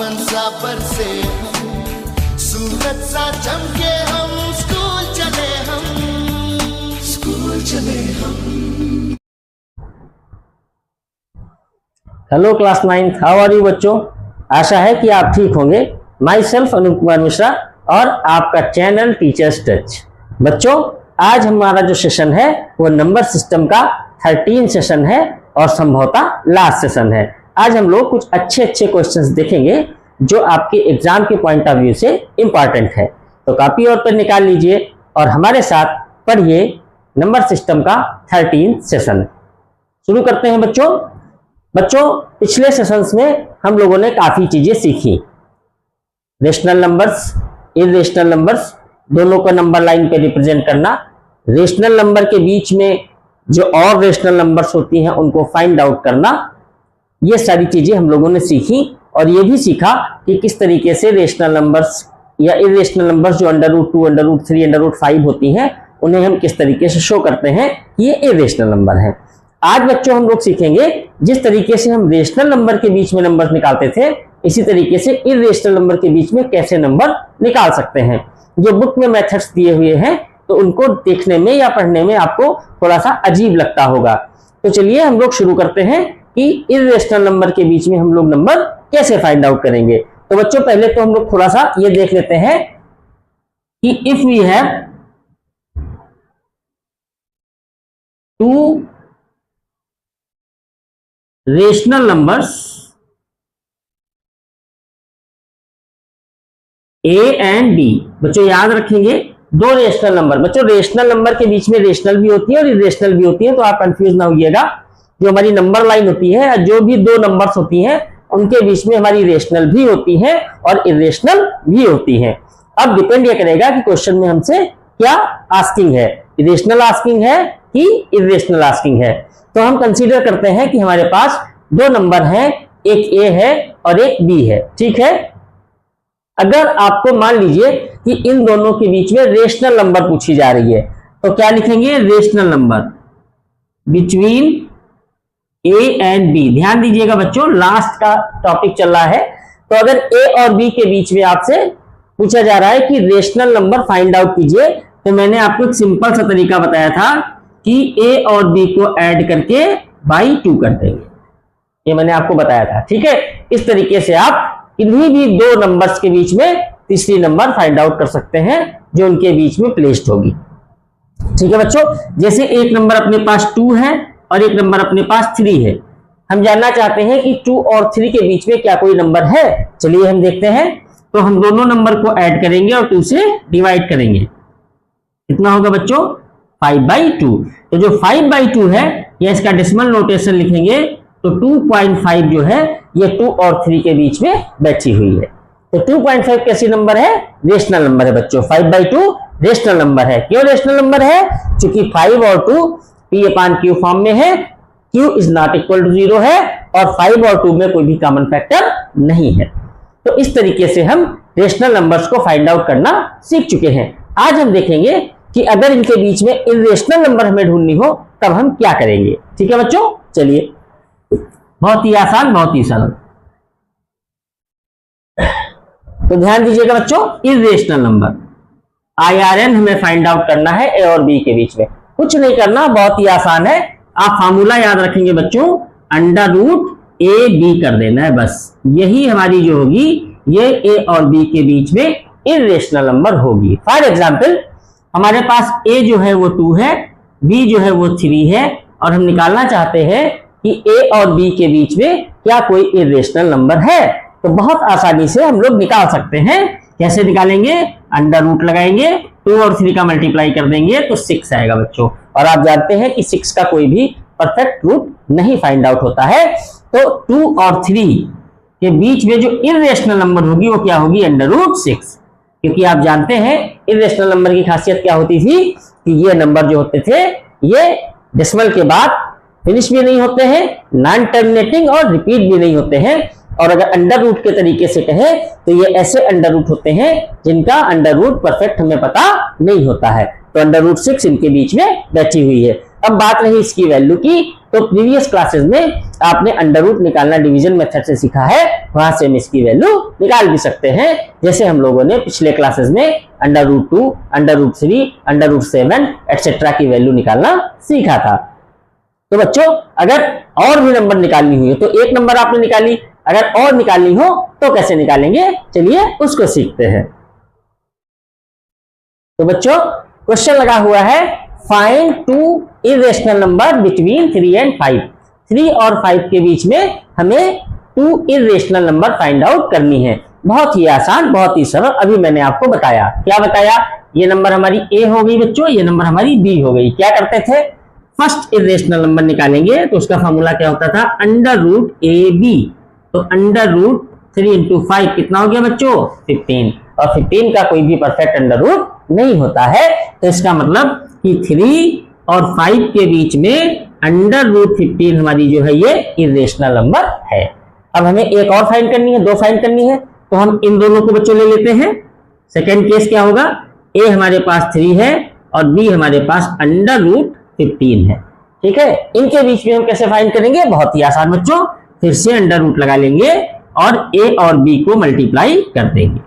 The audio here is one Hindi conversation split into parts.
सावन सा बरसे सूरज सा चमके हम स्कूल चले हम। Hello class 9th, how are you बच्चों। आशा है कि आप ठीक होंगे। माई सेल्फ अनूप कुमार मिश्रा और आपका चैनल टीचर्स टच। बच्चों, आज हमारा जो सेशन है वो नंबर सिस्टम का 13 सेशन है और संभवतः लास्ट सेशन है। आज हम लोग कुछ अच्छे क्वेश्चंस देखेंगे जो आपके एग्जाम के पॉइंट ऑफ व्यू से इंपॉर्टेंट है। तो कॉपी और पेन निकाल लीजिए और हमारे साथ पढ़िए नंबर सिस्टम का 13 सेशन। शुरू करते हैं बच्चों, पिछले सेशंस में हम लोगों ने काफी चीजें सीखी। रेशनल नंबर्स, इरेशनल नंबर्स, दोनों को नंबर लाइन पे रिप्रेजेंट करना, रेशनल नंबर के बीच में जो और रेशनल नंबर्स होती हैं उनको फाइंड आउट करना, ये सारी चीजें हम लोगों ने सीखी। और ये भी सीखा कि किस तरीके से रेशनल नंबर्स या इरेशनल नंबर्स जो √2, √3, √5 होती हैं उन्हें हम किस तरीके से शो करते हैं कि ये इरेशनल नंबर है। आज बच्चों हम लोग सीखेंगे जिस तरीके से हम रेशनल नंबर के बीच में नंबर निकालते थे, इसी तरीके से इरेशनल नंबर के बीच में कैसे नंबर निकाल सकते हैं। जो बुक में मेथड्स दिए हुए हैं तो उनको देखने में या पढ़ने में आपको थोड़ा सा अजीब लगता होगा। तो चलिए हम लोग शुरू करते हैं कि इरेशनल नंबर के बीच में हम लोग नंबर कैसे फाइंड आउट करेंगे। तो बच्चों, पहले तो हम लोग थोड़ा सा ये देख लेते हैं कि if we have 2 rational numbers A and B। बच्चों याद रखेंगे, दो रेशनल नंबर। बच्चों रेशनल नंबर के बीच में रेशनल भी होती है और इरेशनल भी होती है, तो आप कंफ्यूज ना होइएगा। जो हमारी नंबर लाइन होती है, जो भी दो नंबर्स होती हैं उनके बीच में हमारी रेशनल भी होती है और इरेशनल भी होती है। अब डिपेंड ये करेगा कि क्वेश्चन में हमसे क्या आस्किंग है, इरेशनल आस्किंग है कि इरेशनल आस्किंग है। तो हम कंसीडर करते हैं कि हमारे पास दो नंबर हैं, एक A है और एक B है। ठीक है, अगर आपको मान लीजिए कि इन दोनों के बीच में रेशनल नंबर पूछी जा रही है तो क्या लिखेंगे, rational number between A and B। ध्यान दीजिएगा बच्चों, लास्ट का टॉपिक चल रहा है। तो अगर A और B के बीच में आपसे पूछा जा रहा है कि रेशनल नंबर फाइंड आउट कीजिए, तो मैंने आपको एक सिंपल सा तरीका बताया था कि A और B को ऐड करके बाई 2 कर देंगे। ये मैंने आपको बताया था। ठीक है, इस तरीके से आप इन्हीं भी दो नंबर्स के बीच में तीसरी नंबर फाइंड आउट कर सकते हैं जो उनके बीच में प्लेस्ड होगी। ठीक है बच्चों, जैसे एक नंबर अपने पास 2 है और एक नंबर अपने पास 3 है। हम जानना चाहते हैं कि 2 और 3 के बीच में क्या कोई नंबर है। चलिए हम देखते हैं। तो हम दोनों नंबर को ऐड करेंगे और 2 से डिवाइड करेंगे। कितना होगा बच्चों, 5/2। तो जो 5/2 है या इसका डेसिमल नोटेशन लिखेंगे तो 2.5 जो है ये 2 और 3 के बीच में बैठी हुई है। तो 2.5 कैसी नंबर है, रेशनल नंबर है बच्चों। 5/2 रेशनल नंबर है। क्यों रेशनल नंबर है, क्योंकि 5 और 2 P/Q फॉर्म में है, Q is not equal to 0 है और 5 और 2 में कोई भी कॉमन फैक्टर नहीं है। तो इस तरीके से हम रेशनल नंबर्स को फाइंड आउट करना सीख चुके हैं। आज हम देखेंगे कि अगर इनके बीच में इरेशनल नंबर हमें ढूंढनी हो तब हम क्या करेंगे। ठीक है बच्चों, चलिए, बहुत ही आसान, बहुत ही सरल। तो ध्यान दीजिएगा बच्चों, इरेशनल नंबर IRN हमें फाइंड आउट करना है A और B के बीच में। कुछ नहीं करना, बहुत ही आसान है। आप फार्मूला याद रखेंगे बच्चों, √AB कर देना है बस। यही हमारी जो होगी ये A और B के बीच में इरेशनल नंबर होगी। फॉर एग्जाम्पल, हमारे पास A जो है वो 2 है, B जो है वो 3 है और हम निकालना चाहते हैं कि A और B के बीच में क्या कोई इरेशनल नंबर है। तो बहुत आसानी से हम लोग निकाल सकते हैं। कैसे निकालेंगे, √ लगाएंगे, 2 और 3 का मल्टीप्लाई कर देंगे तो 6 आएगा बच्चों। और आप जानते हैं कि 6 का कोई भी परफेक्ट रूट नहीं फाइंड आउट होता है। तो 2 और 3 के बीच में जो इरेशनल नंबर होगी वो क्या होगी, √6। क्योंकि आप जानते हैं इरेशनल नंबर की खासियत क्या होती थी कि ये नंबर जो होते थे ये डेसिमल के बाद फिनिश भी नहीं होते हैं, नॉन टर्मिनेटिंग और रिपीट भी नहीं होते हैं। और अगर अंडर रूट के तरीके से कहें तो ये ऐसे अंडर रूट होते हैं जिनका अंडर रूट परफेक्ट हमें पता नहीं होता है। तो √6 इनके बीच में बैठी हुई है। अब बात रही इसकी वैल्यू की, तो प्रीवियस क्लासेस में आपने अंडर रूट निकालना डिवीजन मेथड से सीखा है, वहां से हम इसकी वैल्यू निकाल भी सकते हैं, जैसे हम लोगों ने पिछले क्लासेस में under root 2, under root 3, under root 7 etcetera की वैल्यू निकालना सीखा था। तो बच्चों अगर और भी नंबर निकालनी हुई तो एक नंबर आपने निकाली, अगर और निकालनी हो तो कैसे निकालेंगे, चलिए उसको सीखते हैं। तो बच्चों क्वेश्चन लगा हुआ है, find 2 irrational number between 3 and 5। 3 और 5 के बीच में हमें 2 इरेशनल नंबर फाइंड आउट करनी है। बहुत ही आसान, बहुत ही सरल। अभी मैंने आपको बताया, क्या बताया, ये नंबर हमारी ए हो गई बच्चों, ये नंबर हमारी बी हो गई। क्या करते थे, फर्स्ट इरेशनल नंबर निकालेंगे तो उसका फॉर्मूला क्या होता था, अंडर रूट ए बी। तो अंडर रूट 3 इंटू 5 कितना हो गया बच्चों, 15। और 15 का कोई भी परफेक्ट अंडर रूट नहीं होता है, तो इसका मतलब कि 3 और 5 के बीच में अंडर रूट 15 हमारी जो है ये इरेशनल नंबर है। अब हमें एक और फाइंड करनी है, 2 फाइंड करनी है, तो हम इन दोनों को बच्चों ले लेते हैं। सेकेंड केस क्या होगा, ए हमारे पास 3 है और बी हमारे पास अंडर रूट 15 है, ठीक है। इनके बीच में हम कैसे फाइंड करेंगे, बहुत ही आसान बच्चों, फिर से अंडर रूट लगा लेंगे और ए और बी को मल्टीप्लाई कर देंगे।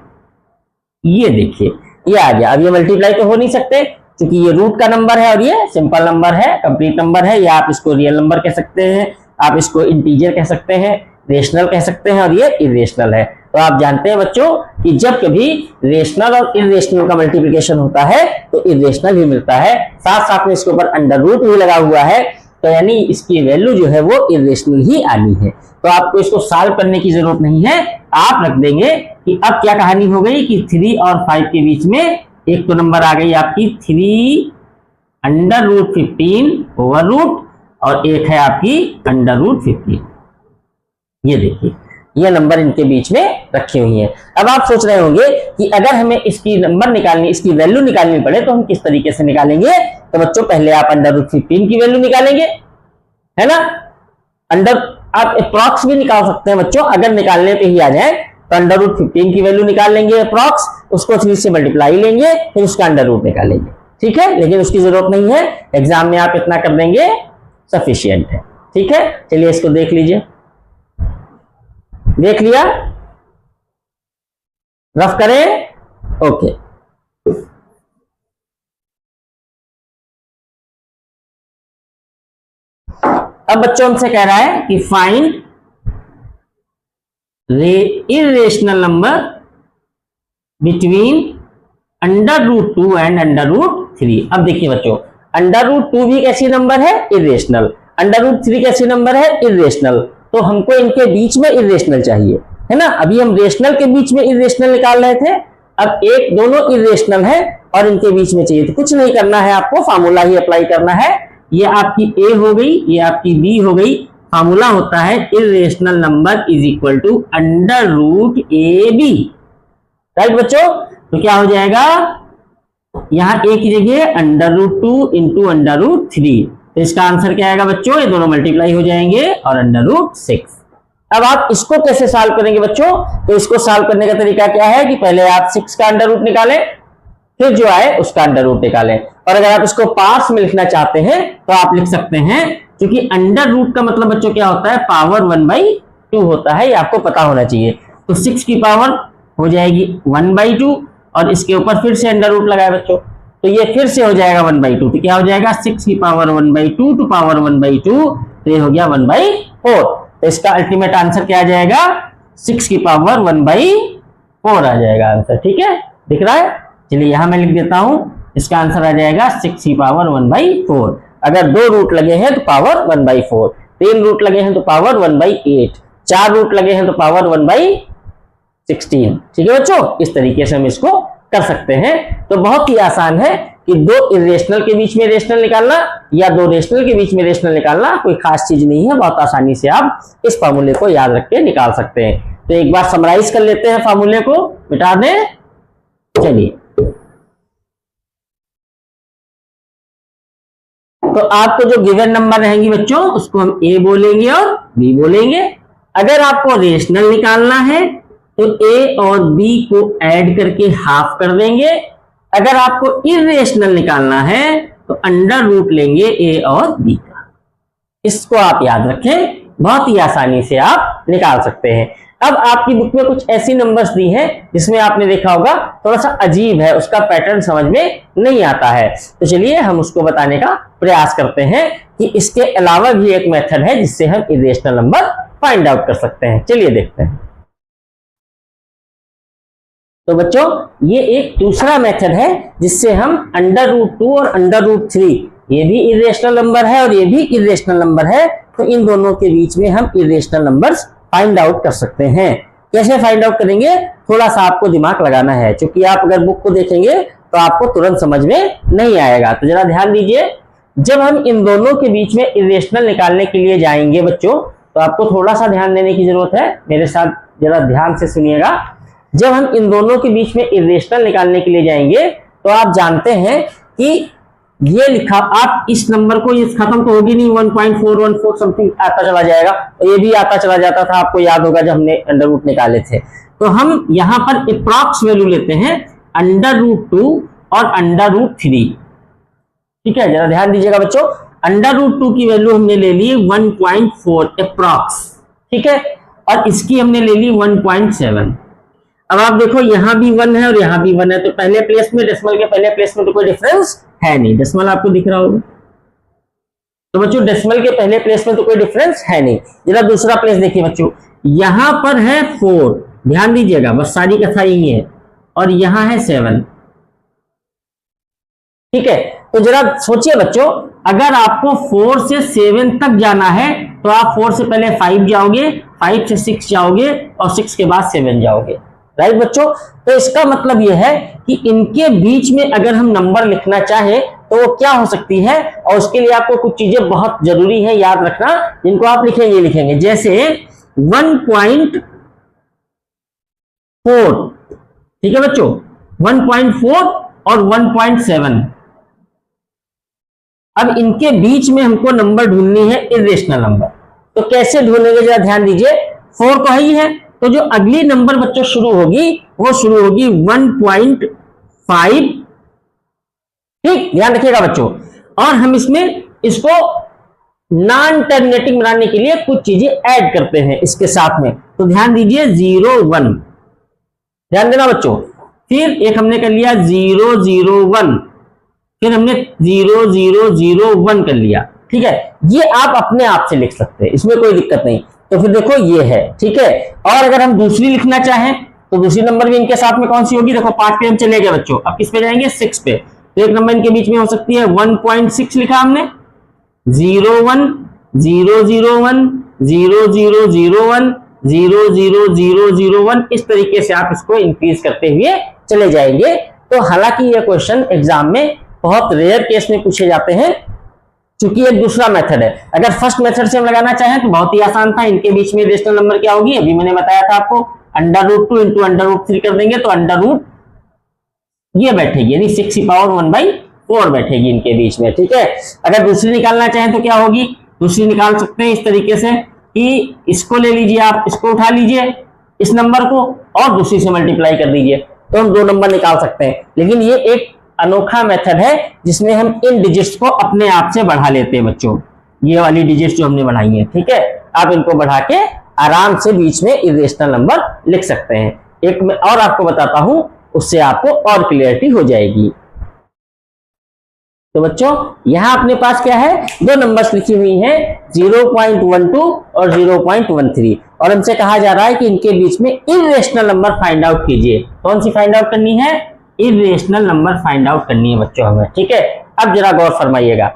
ये देखिए ये आ गया। अब ये मल्टीप्लाई तो हो नहीं सकते क्योंकि ये रूट का नंबर है और ये सिंपल नंबर है, कंप्लीट नंबर है, या आप इसको रियल नंबर कह सकते हैं, आप इसको इंटीजर कह सकते हैं, रेशनल कह सकते हैं, और ये इरेशनल है। तो आप जानते हैं बच्चों कि जब कभी रेशनल और इरेशनल का मल्टीप्लिकेशन होता है तो इरेशनल ही मिलता है, साथ साथ में इसके ऊपर अंडर रूट भी लगा हुआ है, तो यानी इसकी वैल्यू जो है वो इरेशनल ही आनी है। तो आपको इसको सॉल्व करने की जरूरत नहीं है, आप रख देंगे कि अब क्या कहानी हो गई कि 3 और 5 के बीच में एक तो नंबर आ गई आपकी 3 अंडर रूट 15 ओवर रूट, और एक है आपकी अंडर रूट 15। ये देखिए ये नंबर इनके बीच में रखी हुई है। अब आप सोच रहे होंगे कि अगर हमें इसकी नंबर निकालनी, इसकी वैल्यू निकालनी पड़े तो हम किस तरीके से निकालेंगे। तो बच्चों पहले आप अंडर रूट 15 की वैल्यू निकालेंगे, है ना। अंडर आप अप्रॉक्स भी निकाल सकते हैं बच्चों, अगर निकालने पे ही आ जाए तो अंडर रूट 15 की वैल्यू निकाल लेंगे अप्रॉक्स, उसको 3 से मल्टीप्लाई लेंगे, फिर उसका अंडर रूट निकालेंगे, ठीक है। लेकिन उसकी जरूरत नहीं है, एग्जाम में आप इतना कर देंगे सफिशियंट है, ठीक है। चलिए इसको देख लीजिए, देख लिया, रफ करें, ओके। अब बच्चों हमसे कह रहा है कि find irrational number between under root 2 and under root 3। अब देखिए बच्चों, अंडर रूट 2 भी कैसी नंबर है, इरेशनल, अंडर रूट 3 कैसी नंबर है, इरेशनल। तो हमको इनके बीच में इरेशनल चाहिए, है ना। अभी हम रेशनल के बीच में इरेशनल निकाल रहे थे, अब एक दोनों इरेशनल है और इनके बीच में चाहिए। तो कुछ नहीं करना है, आपको फार्मूला ही अप्लाई करना है। ये आपकी ए हो गई, ये आपकी बी हो गई। फार्मूला होता है irrational number is equal to under root A B, right बच्चों। तो क्या हो जाएगा, यहां ए की जगह under root 2 into under root 3, तो इसका आंसर क्या आएगा बच्चों, ये दोनों मल्टीप्लाई हो जाएंगे और अंडर रूट 6। अब आप इसको कैसे सॉल्व करेंगे बच्चों, तो इसको सॉल्व करने का तरीका क्या है कि पहले आप 6 का अंडर रूट निकालें, फिर जो आए उसका अंडर रूट निकालें। और अगर आप इसको पार्ट्स में लिखना चाहते हैं तो आप लिख सकते हैं, क्योंकि अंडर रूट का मतलब बच्चों क्या होता है, पावर 1/2 होता है, ये आपको पता होना चाहिए। तो 6 की पावर हो जाएगी 1/2 और इसके ऊपर फिर से अंडर रूट लगाए बच्चों, तो ये फिर से हो जाएगा 1/2। तो क्या हो जाएगा, 6 की पावर 1/2 टू पावर 1/2, तो ये हो गया 1/4। तो इसका अल्टीमेट आंसर क्या आ जाएगा, 6 की पावर 1/4 आ जाएगा आंसर, ठीक है, दिख रहा है। चलिए यहां मैं लिख देता हूं, इसका आंसर आ जाएगा 6 की पावर 1/4। अगर 2 रूट लगे हैं तो पावर 1/4, 3 रूट लगे हैं तो पावर 1/8, 4 रूट लगे हैं तो पावर 1/16, ठीक है बच्चों। इस तरीके से हम इसको कर सकते हैं। तो बहुत ही आसान है कि 2 इरेशनल के बीच में रेशनल निकालना या 2 रेशनल के बीच में रेशनल निकालना कोई खास चीज नहीं है, बहुत आसानी से आप इस फार्मूले को याद रख के निकाल सकते हैं। तो एक बार समराइज कर लेते हैं, फार्मूले को मिटा दें। चलिए, तो आपको जो गिवन नंबर रहेंगी बच्चों उसको हम ए बोलेंगे और बी बोलेंगे। अगर आपको रेशनल निकालना है तो ए और बी को ऐड करके हाफ कर देंगे। अगर आपको इरेशनल निकालना है तो अंडर रूट लेंगे ए और बी का। इसको आप याद रखें, बहुत ही आसानी से आप निकाल सकते हैं। अब आपकी बुक में कुछ ऐसी नंबर्स दी हैं जिसमें आपने देखा होगा थोड़ा सा अजीब है, उसका पैटर्न समझ में नहीं आता है, तो चलिए हम उसको बताने का प्रयास करते हैं कि इसके अलावा भी एक मेथड है जिससे हम इरेशनल नंबर फाइंड आउट कर सकते हैं। चलिए देखते हैं। तो बच्चों ये एक दूसरा मेथड है जिससे हम अंडर रूट 2 और अंडर रूट 3, ये भी इरेशनल नंबर है और ये भी इरेशनल नंबर है, तो इन दोनों के बीच में हम इरेशनल नंबर्स फाइंड आउट कर सकते हैं। कैसे फाइंड आउट करेंगे, थोड़ा सा आपको दिमाग लगाना है, क्योंकि आप अगर बुक को देखेंगे तो आपको तुरंत समझ में नहीं आएगा। तो जरा ध्यान दीजिए, जब हम इन दोनों के बीच में इरेशनल निकालने के लिए जाएंगे बच्चों, तो आपको थोड़ा सा ध्यान देने की जरूरत है, मेरे साथ जरा ध्यान से सुनिएगा। जब हम इन दोनों के बीच में इरेशनल निकालने के लिए जाएंगे तो आप जानते हैं कि ये लिखा, आप इस नंबर को, ये खत्म तो होगी नहीं, 1.414 समथिंग आता चला जाएगा, और ये भी आता चला जाता था, आपको याद होगा जब हमने अंडर रूट निकाले थे। तो हम यहाँ पर अप्रॉक्स वैल्यू लेते हैं अंडर रूट 2 और अंडर रूट 3। ठीक है, जरा ध्यान दीजिएगा बच्चों, अंडर रूट 2 की वैल्यू हमने ले ली 1.4 अप्रॉक्स, ठीक है, और इसकी हमने ले ली 1.7। अब आप देखो यहाँ भी 1 है और यहाँ भी 1 है, तो पहले प्लेस में, डेसिमल के पहले प्लेस में तो कोई डिफरेंस है नहीं, डेसिमल आपको दिख रहा होगा। तो बच्चों डेसिमल के पहले प्लेस में तो कोई डिफरेंस है नहीं। जरा दूसरा प्लेस देखिए बच्चों, यहां पर है 4, ध्यान दीजिएगा, बस सारी कथा यही है, और यहां है 7। ठीक है, तो जरा सोचिए बच्चों, अगर आपको 4 से 7 तक जाना है तो आप 4 से पहले 5 जाओगे, 5 से 6 जाओगे और 6 के बाद 7 जाओगे। राइट बच्चों, तो इसका मतलब यह है कि इनके बीच में अगर हम नंबर लिखना चाहें तो वो क्या हो सकती है, और उसके लिए आपको कुछ चीजें बहुत जरूरी है याद रखना, जिनको आप लिखेंगे, जैसे 1.4, ठीक है बच्चों, 1.4 और 1.7। अब इनके बीच में हमको नंबर ढूंढनी है इरेशनल नंबर, तो कैसे ढूंढेंगे जरा ध्यान दीजिए। 4 तो ही है, तो जो अगली नंबर बच्चों शुरू होगी वो शुरू होगी 1.5, ठीक, ध्यान रखिएगा बच्चों। और हम इसमें इसको नॉन टर्मिनेटिंग बनाने के लिए कुछ चीजें ऐड करते हैं इसके साथ में, तो ध्यान दीजिए 0 1, ध्यान देना बच्चों। फिर एक हमने कर लिया 0 0 1, फिर हमने 0 0 0 1 कर लिया, ठीक है, ये आप अपने आप से लिख सकते हैं, इसमें कोई दिक्कत नहीं। तो फिर देखो ये है, ठीक है, और अगर हम दूसरी लिखना चाहें तो दूसरी नंबर भी इनके साथ में कौन सी होगी, देखो 5 पे हम चले गए बच्चों, अब किस पे जाएंगे, 6 पे, तो एक नंबर इनके बीच में हो सकती है 1.6 लिखा हमने, 0 1 0 0 1 0 0 0 1 0 0 0 0 1, इस तरीके से आप इसको इंक्रीज करते हुए चले जाएंगे। तो हालांकि ये क्वेश्चन एग्जाम में बहुत रेयर केस में पूछे जाते हैं, क्योंकि एक दूसरा मेथड है। अगर फर्स्ट मेथड से हम लगाना चाहें तो बहुत ही आसान था, इनके बीच में रेशनल नंबर क्या होगी, अभी मैंने बताया था आपको, under root 2 into under root 3 कर देंगे तो अंडर रूट ये बैठेगी, यानी 6 की पावर 1/4 बैठेगी इनके बीच में, ठीक है। अगर दूसरी निकालना चाहें तो क्या होगी, दूसरी निकाल सकते हैं इस तरीके से कि इसको ले लीजिए, आप इसको उठा लीजिए इस नंबर को और दूसरी से मल्टीप्लाई कर दीजिए, तो हम 2 नंबर निकाल सकते हैं। लेकिन ये एक अनोखा मेथड है जिसमें हम इन डिजिट्स को अपने आप से बढ़ा लेते हैं बच्चों, ये वाली डिजिट्स जो हमने बढ़ाई है, ठीक है, आप इनको बढ़ा के आराम से बीच में इरेशनल नंबर लिख सकते हैं। एक मैं और आपको बताता हूं, उससे आपको और क्लियरिटी हो जाएगी। तो बच्चों यहां अपने पास क्या है, 2 नंबर्स लिखी हुई हैं, 0.12 और 0.13, और हमसे कहा जा रहा है कि इनके बीच में इरेशनल नंबर फाइंड आउट कीजिए। कौन सी फाइंड आउट करनी है, इरेशनल नंबर फाइंड आउट करनी है बच्चों हमें, ठीक है। अब जरा गौर फरमाइएगा,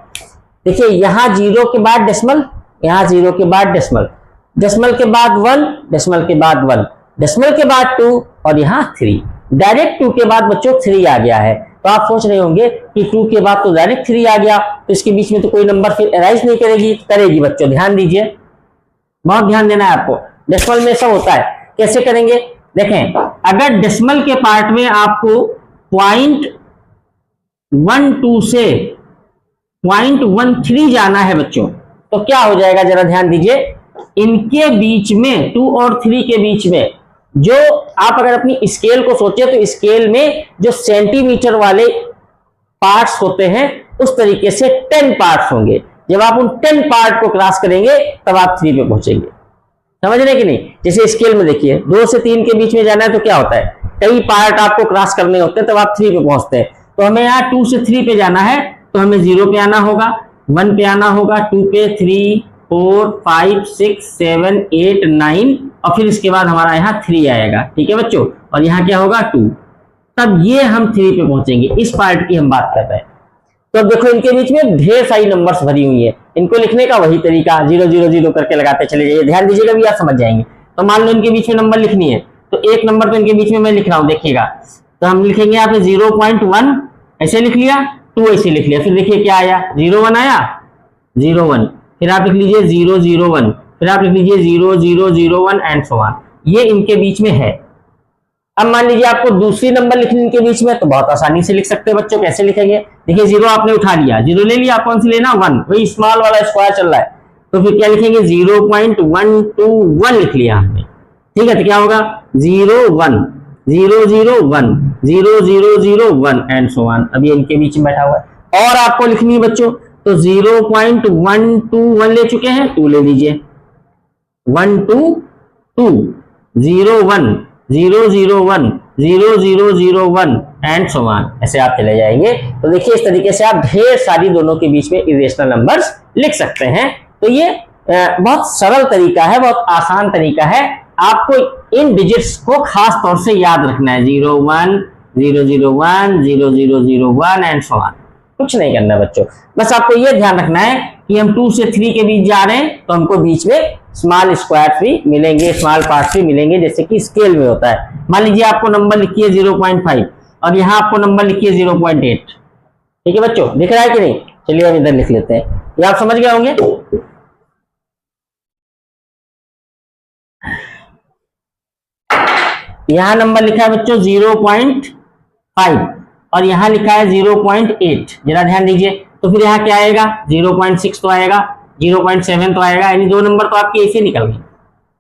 देखिए यहां 0 के बाद डेसिमल, यहां 0 के बाद डेसिमल, डेसिमल के बाद 1, डेसिमल के बाद 1, डेसिमल के बाद 2 और यहां 3, डायरेक्ट 2 के बाद बच्चों 3 आ गया है। तो आप सोच रहे होंगे कि 2 के बाद तो डायरेक्ट 3 आ गया, तो इसके बीच में तो कोई नंबर फिर अराइज नहीं करेगी, करेगी बच्चों, ध्यान दीजिए, बहुत ध्यान देना है आपको। डेसिमल में ऐसा होता है, कैसे करेंगे, देखें, अगर डेसिमल के पार्ट में आपको 0.12 से 0.13 जाना है बच्चों, तो क्या हो जाएगा जरा ध्यान दीजिए, इनके बीच में 2 और 3 के बीच में जो आप अगर अपनी स्केल को सोचे तो स्केल में जो सेंटीमीटर वाले पार्ट्स होते हैं उस तरीके से 10 पार्ट्स होंगे। जब आप उन 10 पार्ट को क्रॉस करेंगे तब आप 3 पे पहुंचेंगे। समझ रहे कि नहीं? जैसे स्केल में देखिए 2 से 3 के बीच में जाना है तो क्या होता है, कई पार्ट आपको क्रॉस करने होते हैं तब आप 3 पे पहुंचते हैं। तो हमें यहाँ 2 से 3 पे जाना है तो हमें 0 पे आना होगा, 1 पे आना होगा, 2 पे, 3, 4, 5, 6, 7, 8, 9 और फिर इसके बाद हमारा यहाँ 3 आएगा। ठीक है बच्चों, और यहाँ क्या होगा 2, तब ये हम 3 पे पहुंचेंगे। इस पार्ट की हम बात कर रहे हैं। तो अब देखो इनके बीच में ढेर सारी नंबर्स भरी हुई है, इनको लिखने का वही तरीका 0 0 0 करके लगाते चले जाइए। ध्यान दीजिएगा भी आप समझ जाएंगे। तो मान लो इनके बीच में नंबर लिखनी है तो एक नंबर तो इनके बीच में मैं लिख रहा हूं, देखिएगा। तो हम लिखेंगे यहाँ पे 0.1 ऐसे लिख लिया, 2 ऐसे लिख लिया, फिर देखिए क्या आया 0 1 आया, 0 1, फिर आप लिख लीजिए 0 0 1, फिर आप लिख लीजिए 0 0 0 1 एंड सो ऑन। ये इनके बीच में है। अब मान लीजिए आपको दूसरी नंबर लिखनी इनके बीच में, तो बहुत आसानी से लिख सकते हैं बच्चों। कैसे लिखेंगे, देखिए 0 आपने उठा लिया, 0 ले लिया, कौन सी लेना 1, वही स्मॉल वाला स्क्वायर चल रहा है, तो फिर क्या लिखेंगे 0.121 लिख लिया हमने। ठीक है, तो क्या होगा 0 1 0 0 1 0 0 0 1 एंड सो ऑन। अभी इनके बीच में बैठा हुआ है। और आपको लिखनी है बच्चों तो 0.121 ले चुके हैं, 2 ले लीजिए, 1 2 2 0 1 0 0 1 0 0 0 1 एंड सो ऑन। ऐसे आप चले जाएंगे। तो देखिए इस तरीके से आप ढेर सारी दोनों के बीच में इरेशनल नंबर्स लिख सकते हैं। तो ये बहुत सरल तरीका है, बहुत आसान तरीका है। आपको इन डिजिट्स को खास तौर से याद रखना है, 0 1 0 0 1 0 0 0 1 एंड सो ऑन। कुछ नहीं करना है बच्चों, बस आपको ये ध्यान रखना है कि हम 2 से 3 के बीच जा रहे हैं तो हमको बीच में स्मॉल स्क्वायर भी मिलेंगे, स्मॉल पार्ट भी मिलेंगे, जैसे कि स्केल में होता है। मान लीजिए आपको नंबर लिखिए 0.5 और यहाँ आपको नंबर लिखिए 0.8। ठीक है बच्चों, दिख रहा है कि नहीं? चलिए हम इधर लिख लेते हैं, ये आप समझ गए होंगे। यहाँ नंबर लिखा है बच्चों 0.5 और यहाँ लिखा है 0.8। जरा ध्यान दीजिए। तो फिर यहाँ क्या आएगा 0.6 तो आएगा, 0.7 तो आएगा, यानी 2 नंबर तो आपके ऐसे निकल गए,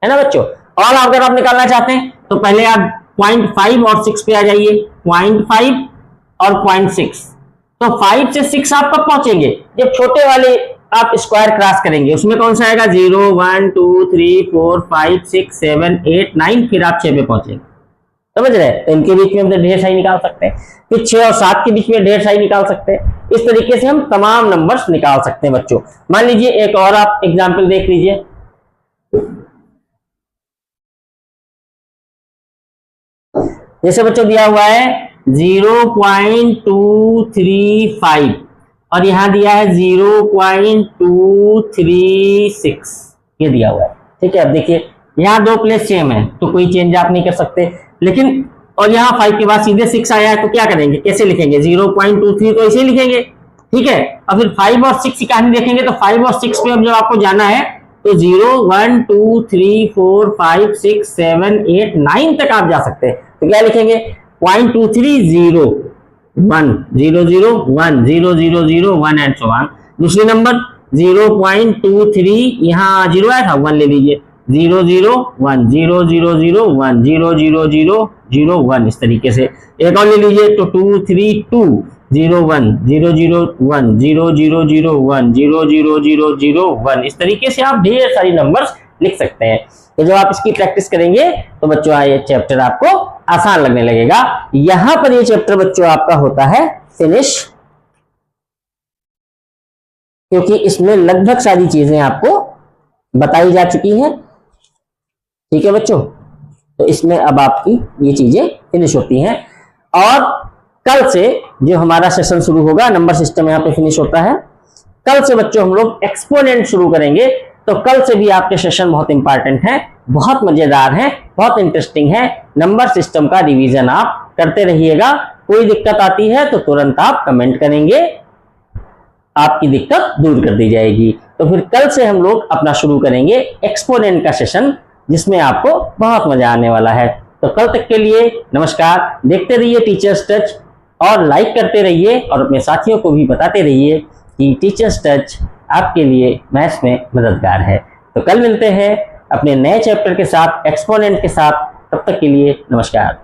है ना बच्चों। और अगर आप निकालना चाहते हैं तो पहले आप 0.5 और 6 पे आ जाइए, 0.5 और 0.6। तो 5 से 6 आप कब पहुंचेंगे, जब छोटे वाले आप स्क्वायर क्रॉस करेंगे। उसमें कौन सा आएगा 0 1 2 3 4 5 6 7 8 9, फिर आप 6 पे पहुंचेंगे। समझ रहे हैं? तो इनके बीच में हम तो ढेर सारी निकाल सकते हैं, फिर 6 और 7 के बीच में ढेर सारी निकाल सकते हैं। इस तरीके से हम तमाम नंबर्स निकाल सकते हैं बच्चों। मान लीजिए एक और आप एग्जांपल देख लीजिए। जैसे बच्चों दिया हुआ है 0.235 और यहां दिया है 0.236, ये दिया हुआ है। ठीक है, अब देखिए यहाँ 2 प्लेस सेम है तो कोई चेंज आप नहीं कर सकते, लेकिन और यहाँ 5 के बाद सीधे 6 आया है तो क्या करेंगे, कैसे लिखेंगे 0.23 तो ऐसे ही लिखेंगे। ठीक है, और फिर 5 और 6 की कहानी देखेंगे तो 5 और 6 पे अब जब आपको जाना है तो 0 1 2 3 4 5 6 7 8 9 तक आप जा सकते हैं। तो क्या लिखेंगे 0.23 0 1 0 0 1 0 0 0 1 एंड सो ऑन। दूसरी नंबर 0.23, यहाँ 0 आया था 1 ले लीजिए, 0 0 1 0 0 0 1 0 0 0 0 1, इस तरीके से। एक और ले लीजिए तो 2 3 2 0 1 0 0 1 0 0 0 1 0 0 0 0 1, इस तरीके से आप ढेर सारी नंबर्स लिख सकते हैं। तो जब आप इसकी प्रैक्टिस करेंगे तो बच्चों ये चैप्टर आपको आसान लगने लगेगा। यहां पर ये चैप्टर बच्चों आपका होता है फिनिश, क्योंकि इसमें लगभग सारी चीजें आपको बताई जा चुकी हैं। ठीक है बच्चों, तो इसमें अब आपकी ये चीजें फिनिश होती हैं। और कल से जो हमारा सेशन शुरू होगा, नंबर सिस्टम यहाँ पे फिनिश होता है। कल से बच्चों हम लोग एक्सपोनेंट शुरू करेंगे। तो कल से भी आपके सेशन बहुत इंपॉर्टेंट है, बहुत मजेदार है, बहुत इंटरेस्टिंग है। नंबर सिस्टम का रिवीजन आप करते रहिएगा। कोई दिक्कत आती है तो तुरंत आप कमेंट करेंगे, आपकी दिक्कत दूर कर दी जाएगी। तो फिर कल से हम लोग अपना शुरू करेंगे एक्सपोनेंट का सेशन, जिसमें आपको बहुत मजा आने वाला है। तो कल तक के लिए नमस्कार। देखते रहिए टीचर्स टच और लाइक करते रहिए और अपने साथियों को भी बताते रहिए कि टीचर्स टच आपके लिए मैथ्स में मददगार है। तो कल मिलते हैं अपने नए चैप्टर के साथ, एक्सपोनेंट के साथ। तब तक के लिए नमस्कार।